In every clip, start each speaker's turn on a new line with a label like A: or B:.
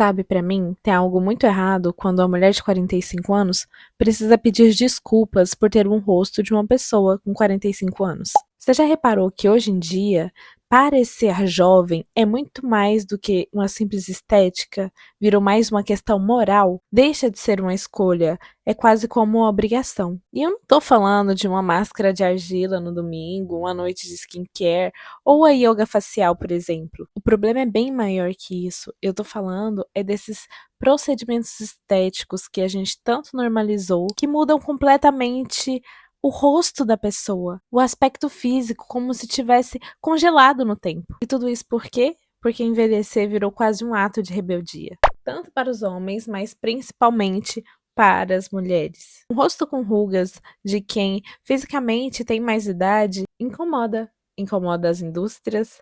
A: Sabe, pra mim, tem algo muito errado quando a mulher de 45 anos precisa pedir desculpas por ter um rosto de uma pessoa com 45 anos. Você já reparou que hoje em dia, parecer jovem é muito mais do que uma simples estética, virou mais uma questão moral? Deixa de ser uma escolha, é quase como uma obrigação. E eu não tô falando de uma máscara de argila no domingo, uma noite de skincare ou a yoga facial, por exemplo. O problema é bem maior que isso. Eu tô falando é desses procedimentos estéticos que a gente tanto normalizou, que mudam completamente o rosto da pessoa, o aspecto físico, como se tivesse congelado no tempo. E tudo isso por quê? Porque envelhecer virou quase um ato de rebeldia. Tanto para os homens, mas principalmente para as mulheres. Um rosto com rugas de quem fisicamente tem mais idade incomoda. Incomoda as indústrias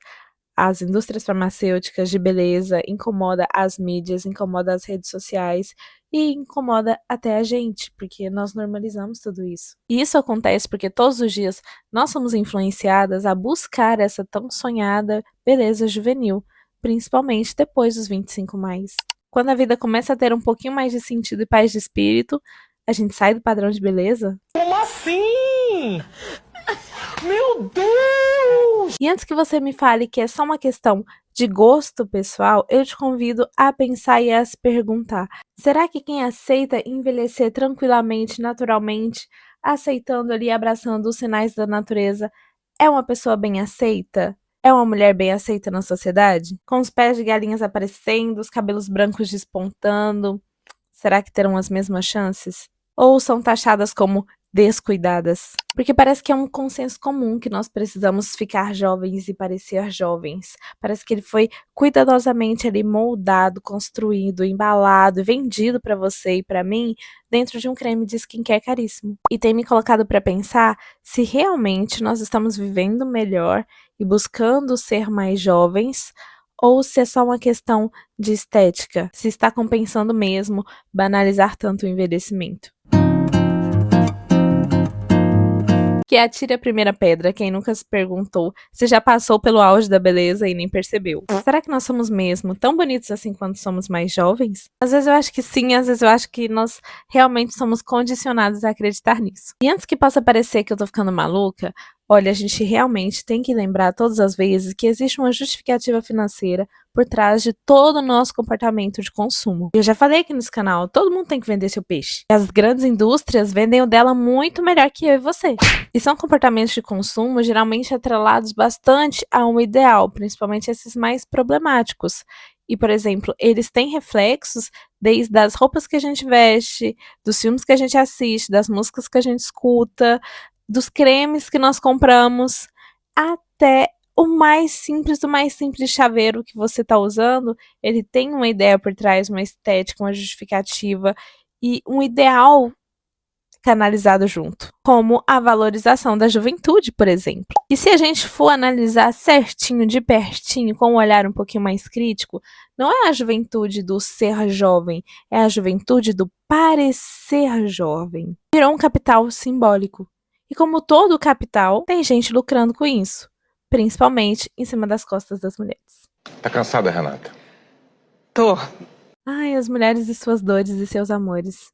A: farmacêuticas de beleza, incomoda as mídias, incomoda as redes sociais e incomoda até a gente, porque nós normalizamos tudo isso. E isso acontece porque todos os dias nós somos influenciadas a buscar essa tão sonhada beleza juvenil, principalmente depois dos 25 mais. Quando a vida começa a ter um pouquinho mais de sentido e paz de espírito, a gente sai do padrão de beleza.
B: Como assim? Meu Deus!
A: E antes que você me fale que é só uma questão de gosto pessoal, eu te convido a pensar e a se perguntar: será que quem aceita envelhecer tranquilamente, naturalmente, aceitando ali, abraçando os sinais da natureza, é uma pessoa bem aceita? É uma mulher bem aceita na sociedade? Com os pés de galinhas aparecendo, os cabelos brancos despontando, será que terão as mesmas chances? Ou são taxadas como descuidadas? Porque parece que é um consenso comum que nós precisamos ficar jovens e parecer jovens. Parece que ele foi cuidadosamente ali moldado, construído, embalado e vendido para você e para mim dentro de um creme de skincare caríssimo. E tem me colocado para pensar se realmente nós estamos vivendo melhor e buscando ser mais jovens, ou se é só uma questão de estética, se está compensando mesmo banalizar tanto o envelhecimento. Que atire a primeira pedra quem nunca se perguntou se já passou pelo auge da beleza e nem percebeu. Será que nós somos mesmo tão bonitos assim quando somos mais jovens? Às vezes eu acho que sim, às vezes eu acho que nós realmente somos condicionados a acreditar nisso. E antes que possa parecer que eu tô ficando maluca, olha, a gente realmente tem que lembrar todas as vezes que existe uma justificativa financeira por trás de todo o nosso comportamento de consumo. Eu já falei aqui nesse canal, todo mundo tem que vender seu peixe. As grandes indústrias vendem o dela muito melhor que eu e você. E são comportamentos de consumo geralmente atrelados bastante a um ideal, principalmente esses mais problemáticos. E, por exemplo, eles têm reflexos desde as roupas que a gente veste, dos filmes que a gente assiste, das músicas que a gente escuta, dos cremes que nós compramos, até o mais simples do mais simples chaveiro que você está usando, ele tem uma ideia por trás, uma estética, uma justificativa e um ideal canalizado junto, como a valorização da juventude, por exemplo. E se a gente for analisar certinho, de pertinho, com um olhar um pouquinho mais crítico, não é a juventude do ser jovem, é a juventude do parecer jovem. Virou um capital simbólico. E como todo capital, tem gente lucrando com isso, principalmente em cima das costas das mulheres.
B: Tá cansada, Renata?
C: Tô.
A: Ai, as mulheres e suas dores e seus amores.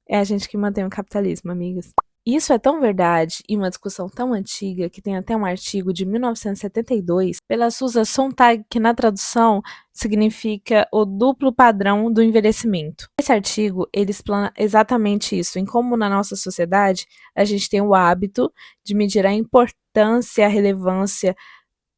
A: É a gente que mantém o capitalismo, amigas. Isso é tão verdade e uma discussão tão antiga que tem até um artigo de 1972 pela Susan Sontag, que na tradução significa o duplo padrão do envelhecimento. Esse artigo, ele explana exatamente isso, em como na nossa sociedade a gente tem o hábito de medir a importância, a relevância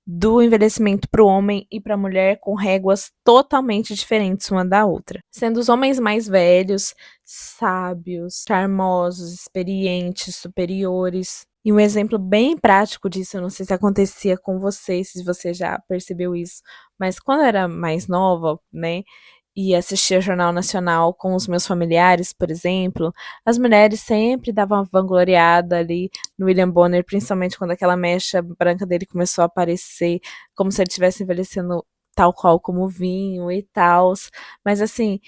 A: do envelhecimento para o homem e para a mulher com réguas totalmente diferentes uma da outra. Sendo os homens mais velhos, sábios, charmosos, experientes, superiores. E um exemplo bem prático disso, eu não sei se acontecia com você, se você já percebeu isso, mas quando eu era mais nova, né, e assistia Jornal Nacional com os meus familiares, por exemplo, as mulheres sempre davam uma vangloriada ali no William Bonner, principalmente quando aquela mecha branca dele começou a aparecer, como se ele estivesse envelhecendo tal qual como vinho e tal. Mas assim,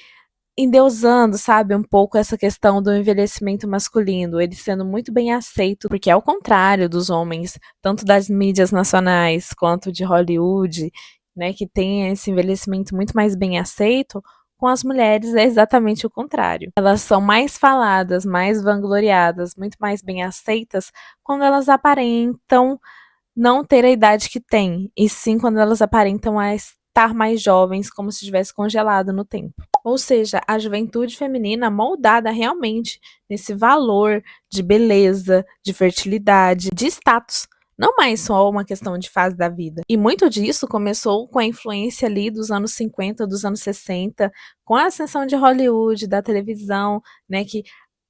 A: endeusando, sabe, um pouco essa questão do envelhecimento masculino, ele sendo muito bem aceito, porque ao contrário dos homens, tanto das mídias nacionais quanto de Hollywood, né, que tem esse envelhecimento muito mais bem aceito, Com as mulheres é exatamente o contrário. Elas são mais faladas, mais vangloriadas, muito mais bem aceitas quando elas aparentam não ter a idade que têm, e sim quando elas aparentam a estar mais jovens, como se estivesse congelado no tempo. Ou seja, a juventude feminina moldada realmente nesse valor de beleza, de fertilidade, de status. Não mais só uma questão de fase da vida. E muito disso começou com a influência ali dos anos 50, dos anos 60, com a ascensão de Hollywood, da televisão, né, que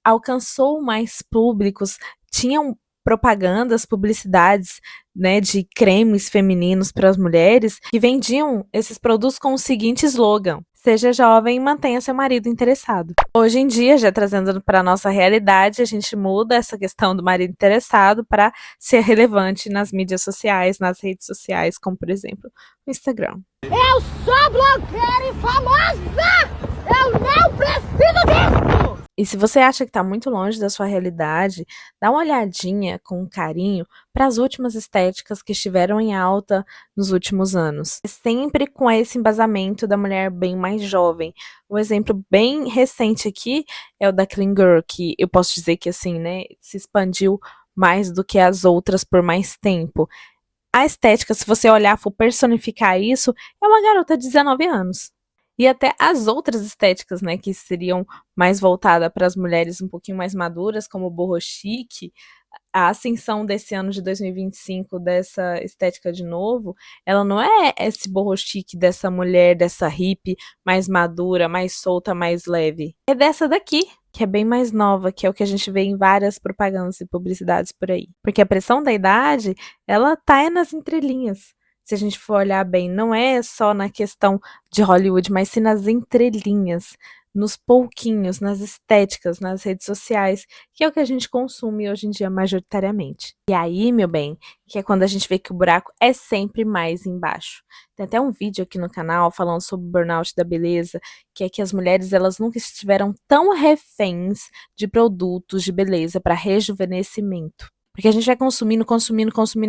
A: alcançou mais públicos, tinham propagandas, publicidades, né, de cremes femininos para as mulheres que vendiam esses produtos com o seguinte slogan: seja jovem e mantenha seu marido interessado. Hoje em dia, já trazendo para a nossa realidade, a gente muda essa questão do marido interessado para ser relevante nas mídias sociais, nas redes sociais, como por exemplo o Instagram.
C: Eu sou blogueira e famosa! Eu não preciso disso!
A: E se você acha que está muito longe da sua realidade, dá uma olhadinha com carinho para as últimas estéticas que estiveram em alta nos últimos anos. Sempre com esse embasamento da mulher bem mais jovem. Um exemplo bem recente aqui é o da Clean Girl, que eu posso dizer que assim, né, se expandiu mais do que as outras por mais tempo. A estética, se você olhar, for personificar isso, é uma garota de 19 anos. E até as outras estéticas, né, que seriam mais voltadas para as mulheres um pouquinho mais maduras, como o boho chique, a ascensão desse ano de 2025 dessa estética de novo, ela não é esse boho chique dessa mulher, dessa hippie mais madura, mais solta, mais leve. É dessa daqui, que é bem mais nova, que é o que a gente vê em várias propagandas e publicidades por aí. Porque a pressão da idade, ela tá nas entrelinhas. Se a gente for olhar bem, não é só na questão de Hollywood, mas sim nas entrelinhas, nos pouquinhos, nas estéticas, nas redes sociais, que é o que a gente consome hoje em dia majoritariamente. E aí, meu bem, que é quando a gente vê que o buraco é sempre mais embaixo. Tem até um vídeo aqui no canal falando sobre o burnout da beleza, que é que as mulheres elas nunca estiveram tão reféns de produtos de beleza para rejuvenescimento. Porque a gente vai consumindo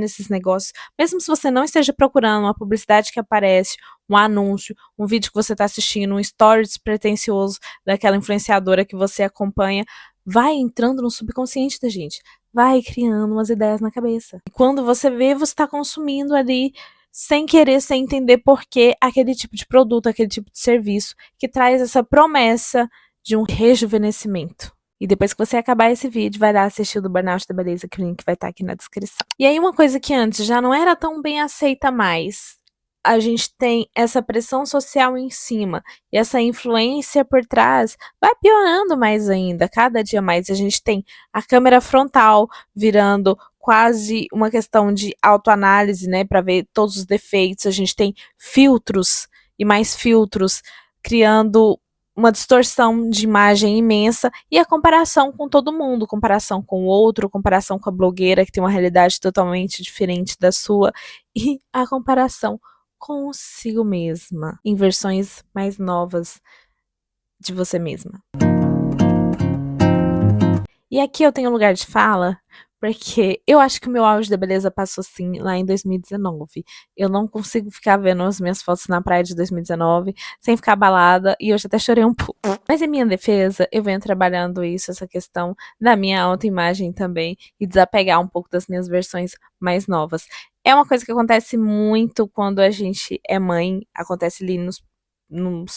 A: esses negócios. Mesmo se você não esteja procurando uma publicidade que aparece, um anúncio, um vídeo que você está assistindo, um story despretensioso daquela influenciadora que você acompanha, vai entrando no subconsciente da gente. Vai criando umas ideias na cabeça. E quando você vê, você está consumindo ali sem querer, sem entender por que aquele tipo de produto, aquele tipo de serviço que traz essa promessa de um rejuvenescimento. E depois que você acabar esse vídeo, vai lá assistir o do Burnout da Beleza, que o link vai estar aqui na descrição. E aí, uma coisa que antes já não era tão bem aceita mais. A gente tem essa pressão social em cima e essa influência por trás vai piorando mais ainda, cada dia mais. A gente tem a câmera frontal virando quase uma questão de autoanálise, né, para ver todos os defeitos. A gente tem filtros e mais filtros criando uma distorção de imagem imensa e a comparação com todo mundo, comparação com o outro, comparação com a blogueira que tem uma realidade totalmente diferente da sua e a comparação consigo mesma, em versões mais novas de você mesma. E aqui eu tenho um lugar de fala, porque eu acho que o meu auge da beleza passou sim lá em 2019. Eu não consigo ficar vendo as minhas fotos na praia de 2019 sem ficar abalada e hoje até chorei um pouco. Mas em minha defesa, eu venho trabalhando isso, essa questão da minha autoimagem também e desapegar um pouco das minhas versões mais novas. É uma coisa que acontece muito quando a gente é mãe, acontece ali nos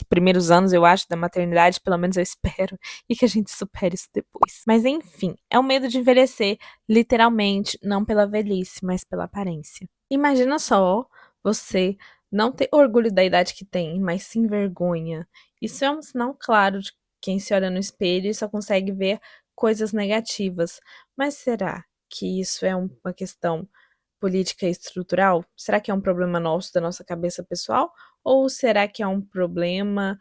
A: primeiros anos, eu acho, da maternidade, pelo menos eu espero, e que a gente supere isso depois. Mas enfim, é o medo de envelhecer, literalmente, não pela velhice, mas pela aparência. Imagina só você não ter orgulho da idade que tem, mas sim vergonha. Isso é um sinal claro de quem se olha no espelho e só consegue ver coisas negativas. Mas será que isso é uma questão política e estrutural? Será que é um problema nosso, da nossa cabeça pessoal? Ou será que é um problema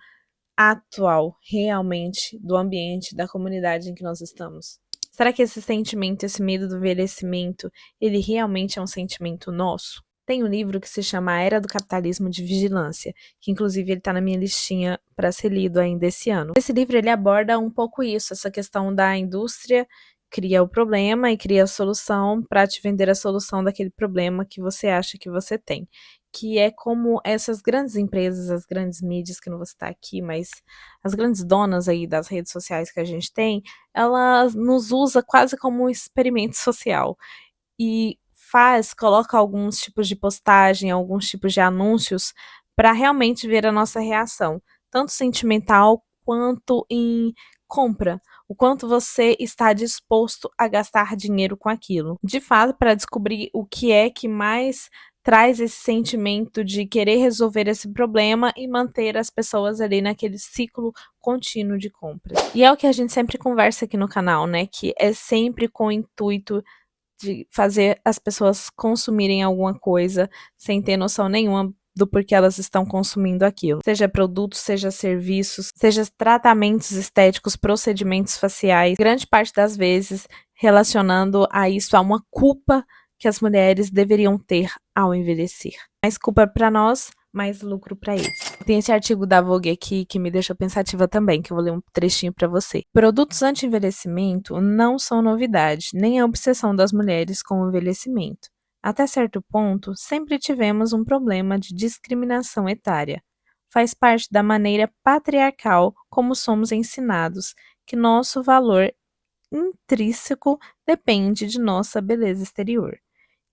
A: atual, realmente, do ambiente, da comunidade em que nós estamos? Será que esse sentimento, esse medo do envelhecimento, ele realmente é um sentimento nosso? Tem um livro que se chama A Era do Capitalismo de Vigilância, que inclusive ele está na minha listinha para ser lido ainda esse ano. Esse livro ele aborda um pouco isso, essa questão da indústria cria o problema e cria a solução para te vender a solução daquele problema que você acha que você tem. que é como essas grandes empresas, as grandes mídias, que eu não vou citar aqui, mas as grandes donas aí das redes sociais que a gente tem, elas nos usa quase como um experimento social e coloca alguns tipos de postagem, alguns tipos de anúncios para realmente ver a nossa reação, tanto sentimental quanto em compra, o quanto você está disposto a gastar dinheiro com aquilo. De fato, para descobrir o que é que mais traz esse sentimento de querer resolver esse problema e manter as pessoas ali naquele ciclo contínuo de compras. E é o que a gente sempre conversa aqui no canal, né? Que é sempre com o intuito de fazer as pessoas consumirem alguma coisa sem ter noção nenhuma do porquê elas estão consumindo aquilo. Seja produtos, seja serviços, seja tratamentos estéticos, procedimentos faciais, grande parte das vezes relacionando a isso a uma culpa que as mulheres deveriam ter ao envelhecer. Mais culpa para nós, mais lucro para eles. Tem esse artigo da Vogue aqui que me deixou pensativa também, que eu vou ler um trechinho para você. Produtos anti-envelhecimento não são novidade, nem a obsessão das mulheres com o envelhecimento. Até certo ponto, sempre tivemos um problema de discriminação etária. Faz parte da maneira patriarcal como somos ensinados, que nosso valor intrínseco depende de nossa beleza exterior,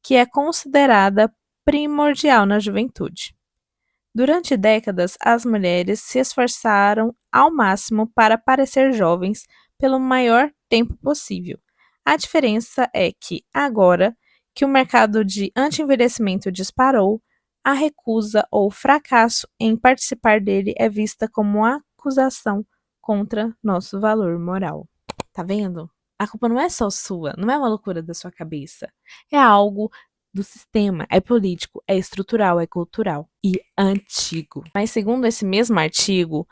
A: que é considerada primordial na juventude. Durante décadas, as mulheres se esforçaram ao máximo para parecer jovens pelo maior tempo possível. A diferença é que, agora que o mercado de anti-envelhecimento disparou, a recusa ou fracasso em participar dele é vista como uma acusação contra nosso valor moral. Tá vendo? A culpa não é só sua, não é uma loucura da sua cabeça. É algo do sistema, é político, é estrutural, é cultural e antigo. Mas segundo esse mesmo artigo,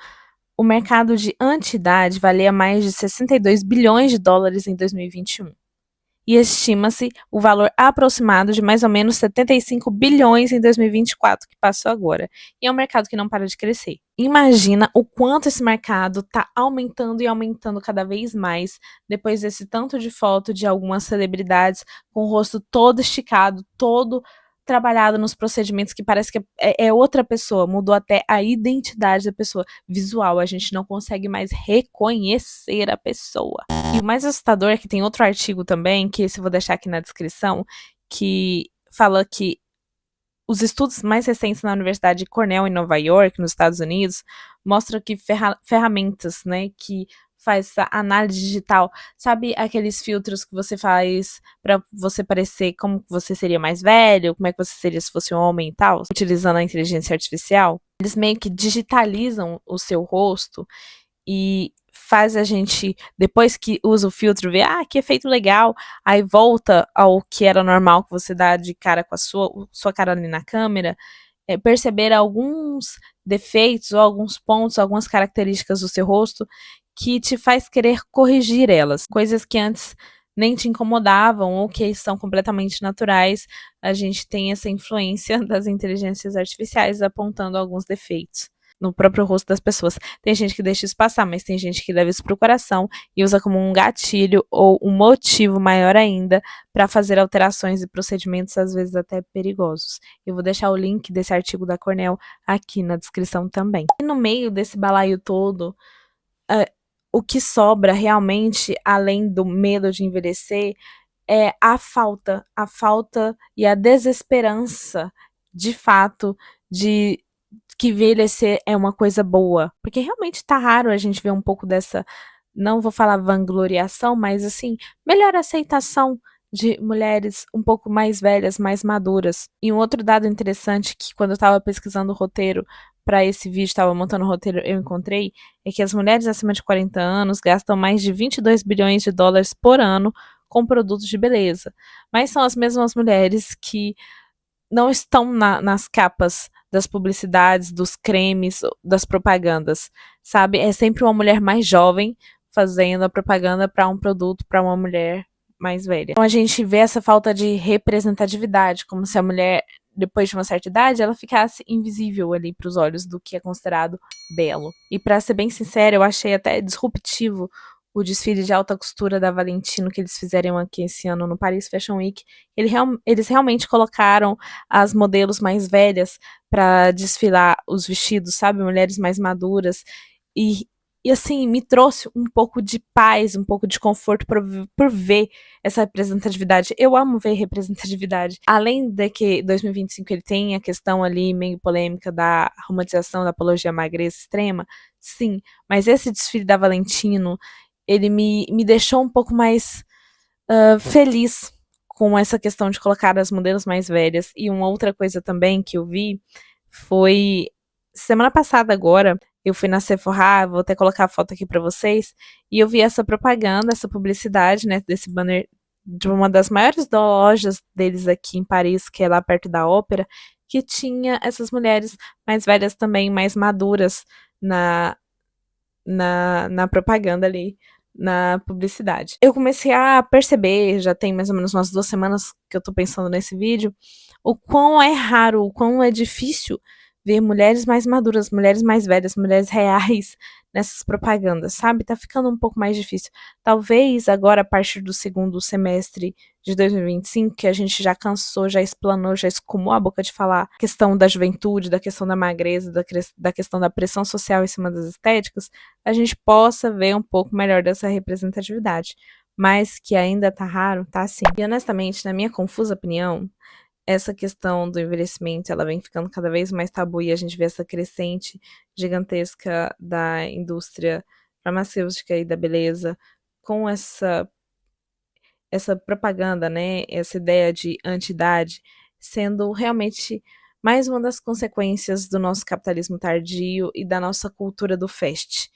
A: o mercado de anti-idade valia mais de 62 bilhões de dólares em 2021. E estima-se o valor aproximado de mais ou menos 75 bilhões em 2024, que passou agora. E é um mercado que não para de crescer. Imagina o quanto esse mercado está aumentando e aumentando cada vez mais, depois desse tanto de foto de algumas celebridades com o rosto todo esticado, todo trabalhado nos procedimentos que parece que é outra pessoa, mudou até a identidade da pessoa visual, a gente não consegue mais reconhecer a pessoa. E o mais assustador é que tem outro artigo também, que esse eu vou deixar aqui na descrição, que fala que os estudos mais recentes na Universidade de Cornell, em Nova York, nos Estados Unidos, mostram que ferramentas, né, que faz essa análise digital, sabe aqueles filtros que você faz para você parecer como você seria mais velho, como é que você seria se fosse um homem e tal, utilizando a inteligência artificial? Eles meio que digitalizam o seu rosto e faz a gente, depois que usa o filtro, ver, que efeito legal, aí volta ao que era normal, que você dá de cara com a sua cara ali na câmera, perceber alguns defeitos ou alguns pontos, algumas características do seu rosto que te faz querer corrigir elas, coisas que antes nem te incomodavam ou que são completamente naturais. A gente tem essa influência das inteligências artificiais apontando alguns defeitos no próprio rosto das pessoas. Tem gente que deixa isso passar, mas tem gente que leva isso pro coração e usa como um gatilho ou um motivo maior ainda para fazer alterações e procedimentos, às vezes até perigosos. Eu vou deixar o link desse artigo da Cornell aqui na descrição também. E no meio desse balaio todo, o que sobra realmente, além do medo de envelhecer, é a falta e a desesperança, de fato, de que envelhecer é uma coisa boa. Porque realmente tá raro a gente ver um pouco dessa, não vou falar vangloriação, mas assim, melhor aceitação de mulheres um pouco mais velhas, mais maduras. E um outro dado interessante que quando eu tava pesquisando o roteiro para esse vídeo, estava montando o roteiro, eu encontrei, é que as mulheres acima de 40 anos gastam mais de 22 bilhões de dólares por ano com produtos de beleza. Mas são as mesmas mulheres que não estão nas capas das publicidades, dos cremes, das propagandas, sabe? É sempre uma mulher mais jovem fazendo a propaganda para um produto para uma mulher mais velha. Então a gente vê essa falta de representatividade, como se a mulher, depois de uma certa idade, ela ficasse invisível ali para os olhos do que é considerado belo. E para ser bem sincera, eu achei até disruptivo o desfile de alta costura da Valentino que eles fizeram aqui esse ano no Paris Fashion Week, eles realmente colocaram as modelos mais velhas para desfilar os vestidos, sabe? Mulheres mais maduras. E assim, me trouxe um pouco de paz, um pouco de conforto por ver essa representatividade. Eu amo ver representatividade. Além de que 2025 ele tem a questão ali meio polêmica da romantização da apologia à magreza extrema, sim, mas esse desfile da Valentino, ele me deixou um pouco mais feliz com essa questão de colocar as modelos mais velhas. E uma outra coisa também que eu vi foi semana passada agora, eu fui na Sephora, vou até colocar a foto aqui pra vocês, e eu vi essa propaganda, essa publicidade, né, desse banner de uma das maiores lojas deles aqui em Paris, que é lá perto da ópera, que tinha essas mulheres mais velhas também, mais maduras na propaganda ali, na publicidade. Eu comecei a perceber, já tem mais ou menos umas 2 semanas que eu tô pensando nesse vídeo, o quão é raro, o quão é difícil ver mulheres mais maduras, mulheres mais velhas, mulheres reais nessas propagandas, sabe? Tá ficando um pouco mais difícil. Talvez agora, a partir do segundo semestre de 2025, que a gente já cansou, já explanou, já escumou a boca de falar a questão da juventude, da questão da magreza, da questão da pressão social em cima das estéticas, a gente possa ver um pouco melhor dessa representatividade. Mas que ainda tá raro, tá sim. E honestamente, na minha confusa opinião, essa questão do envelhecimento, ela vem ficando cada vez mais tabu e a gente vê essa crescente gigantesca da indústria farmacêutica e da beleza com essa propaganda, né, essa ideia de anti-idade, sendo realmente mais uma das consequências do nosso capitalismo tardio e da nossa cultura do fast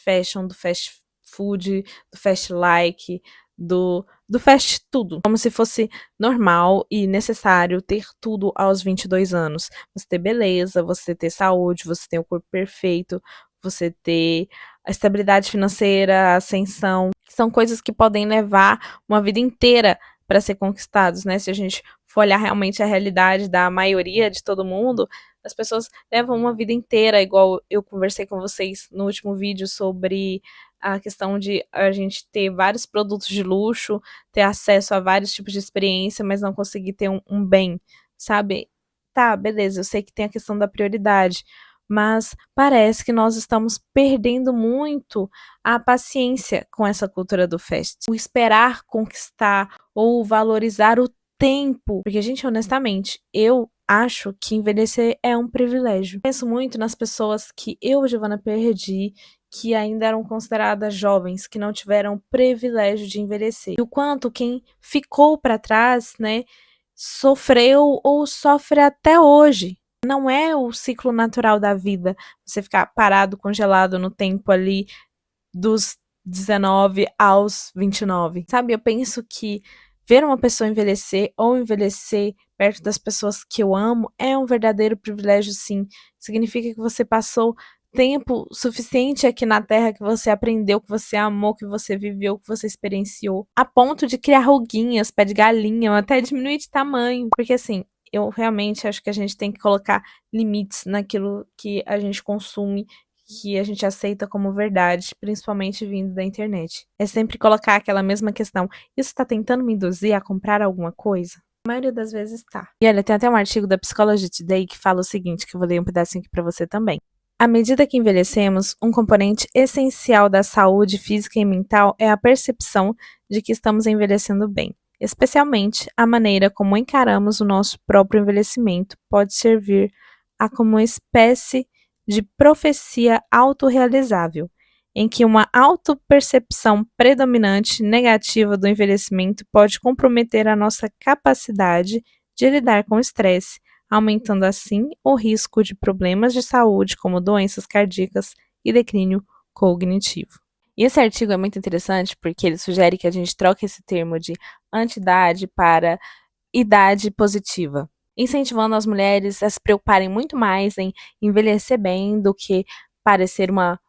A: fashion, do fast food, do fast like, do fast tudo, como se fosse normal e necessário ter tudo aos 22 anos. Você ter beleza, você ter saúde, você ter o corpo perfeito, você ter a estabilidade financeira, a ascensão, são coisas que podem levar uma vida inteira para ser conquistados, né? Se a gente for olhar realmente a realidade da maioria de todo mundo, as pessoas levam uma vida inteira, igual eu conversei com vocês no último vídeo sobre a questão de a gente ter vários produtos de luxo, ter acesso a vários tipos de experiência, mas não conseguir ter um bem, sabe? Tá, beleza, eu sei que tem a questão da prioridade, mas parece que nós estamos perdendo muito a paciência com essa cultura do fast. O esperar conquistar ou valorizar o tempo. Porque, gente, honestamente, eu acho que envelhecer é um privilégio. Penso muito nas pessoas que eu, Giovana, perdi, que ainda eram consideradas jovens, que não tiveram o privilégio de envelhecer. E o quanto quem ficou para trás, né, sofreu ou sofre até hoje. Não é o ciclo natural da vida, você ficar parado, congelado no tempo ali dos 19 aos 29. Sabe, eu penso que ver uma pessoa envelhecer ou envelhecer perto das pessoas que eu amo é um verdadeiro privilégio, sim. Significa que você passou tempo suficiente aqui na Terra, que você aprendeu, que você amou, que você viveu, que você experienciou, a ponto de criar ruguinhas, pé de galinha, ou até diminuir de tamanho. Porque assim, eu realmente acho que a gente tem que colocar limites naquilo que a gente consome, que a gente aceita como verdade, principalmente vindo da internet. É sempre colocar aquela mesma questão: isso tá tentando me induzir a comprar alguma coisa? A maioria das vezes tá. E olha, tem até um artigo da Psychology Today que fala o seguinte, que eu vou ler um pedacinho aqui pra você também. À medida que envelhecemos, um componente essencial da saúde física e mental é a percepção de que estamos envelhecendo bem. Especialmente, a maneira como encaramos o nosso próprio envelhecimento pode servir a como uma espécie de profecia autorrealizável, em que uma autopercepção predominante negativa do envelhecimento pode comprometer a nossa capacidade de lidar com o estresse, aumentando assim o risco de problemas de saúde como doenças cardíacas e declínio cognitivo. E esse artigo é muito interessante porque ele sugere que a gente troque esse termo de anti-idade para idade positiva, incentivando as mulheres a se preocuparem muito mais em envelhecer bem do que parecer uma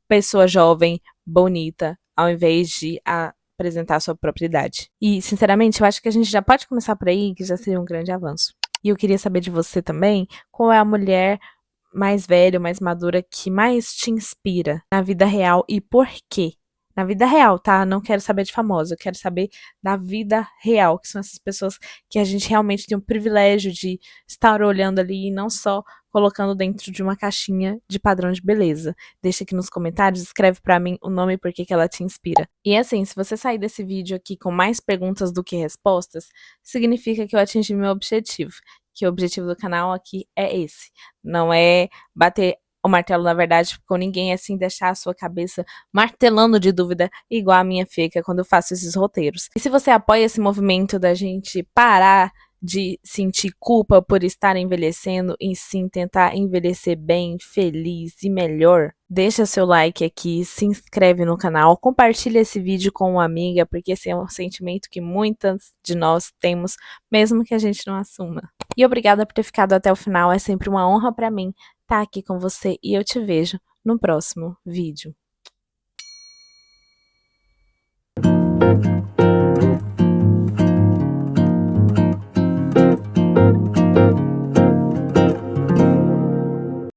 A: pessoa jovem, bonita, ao invés de apresentar a sua própria idade. E, sinceramente, eu acho que a gente já pode começar por aí, que já seria um grande avanço. E eu queria saber de você também, qual é a mulher mais velha, mais madura, que mais te inspira na vida real e por quê? Na vida real, tá? Não quero saber de famoso, eu quero saber da vida real, que são essas pessoas que a gente realmente tem o privilégio de estar olhando ali e não só colocando dentro de uma caixinha de padrão de beleza. Deixa aqui nos comentários, escreve pra mim o nome e por que que ela te inspira. E assim, se você sair desse vídeo aqui com mais perguntas do que respostas, significa que eu atingi meu objetivo. Que o objetivo do canal aqui é esse. Não é bater o martelo, na verdade, com ninguém, assim, deixar a sua cabeça martelando de dúvida, igual a minha fica quando eu faço esses roteiros. E se você apoia esse movimento da gente parar de sentir culpa por estar envelhecendo e sim tentar envelhecer bem, feliz e melhor, deixa seu like aqui, se inscreve no canal, compartilha esse vídeo com uma amiga, porque esse é um sentimento que muitas de nós temos, mesmo que a gente não assuma. E obrigada por ter ficado até o final, é sempre uma honra pra mim estar aqui com você e eu te vejo no próximo vídeo.